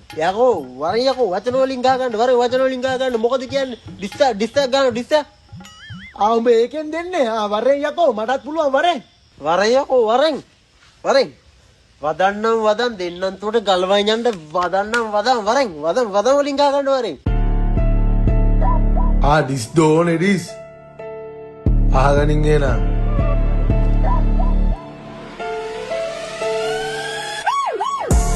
යකෝ වරෙන් යකෝ වචන වලින් ගහ ගන්න වරෙන් වචන වලින් ගහ ගන්න මොකද කියන්නේ ඩිස්ටා ගන්න ඩිස්ටා උඹ ඒකෙන් දෙන්නේ වරෙන් යකෝ මටත් පුළුවන් වරෙන් වරෙන් යකෝ වරෙන් වදන්නම් වදන් දෙන්නම් තොට ගල්වයි යන්න වදන්නම් වදන් වරෙන් වදන් වලින් ගහ ගන්න වරෙන් ඩිස් දෝනේ ඩිස් අහගනින් එනා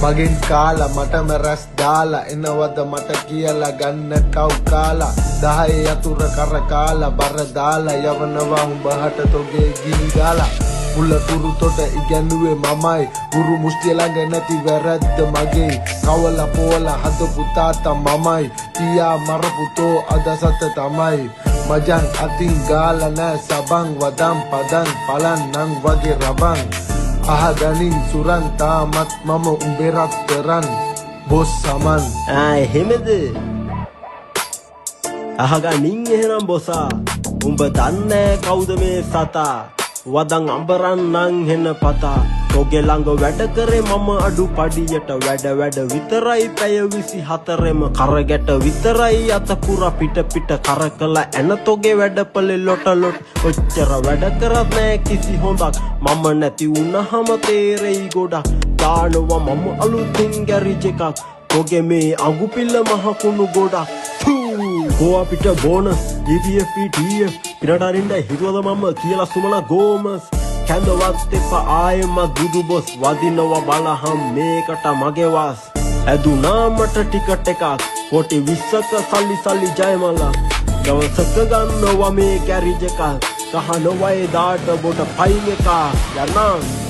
මගෙන් කාලා මටම රැස් දාලා එනවද මට කියලා ගන්න කව් කාලා 10 යතුර කර කාලා බර දාලා යවනවා උඹහට තොගේ ගිනි ගාලා මුල තුරු තොට ඉගැන්නුවේ මමයි ගුරු මුස්තිය ළඟ නැති වැරද්ද මගේ කවල පොවල හදපු තාත්තා මමයි තියා මරපුතෝ අද සත තමයි මජන් අතින් ගාලා නෑ සබන් වදම් පදන් පලන්නම් වගේ රබන් අහගනින් සුරන් තාමත් මම උඹේ රත්තරන් බොස් සමන් එහෙමද අහගනින් එහෙනම් බොසා උඹ දන්නේ කවුද මේ සතා වදන් අඹරන්නම් හෙන පතා තොගේ ළඟ වැඩ කරේ මම අඩු පඩියට වැඩ විතරයි පැය 24ෙම කරගැට විතරයි අතපුර පිට කරකලා එන තොගේ වැඩපලේ ලොට ඔච්චර වැඩ කරත් නෑ කිසි හොඳක් මම නැති වුණහම තේරෙයි ගොඩක් දානවා මම අලුතින් ගැරිජ් එකක් තොගේ මේ අඟු පිල්ල මහ කුණු ගොඩක් ගෝ අපිට බෝනස් EPF TF පිනට අරින්න හිතුවද මම කියලා සුමන ගෝමස් කැඳවත් එපා ආයෙම දුදු බොස් වදිනවා බලහම් මේකට මගේ වාස් ඇදුනා මට ටිකට් එකක් කොටි 20ක සල්ලි ජයමලා දවසක ගන්නවා මේ කැරිජ් එක කහනවා ඒ දාට බොට පයින් එක යන්නම්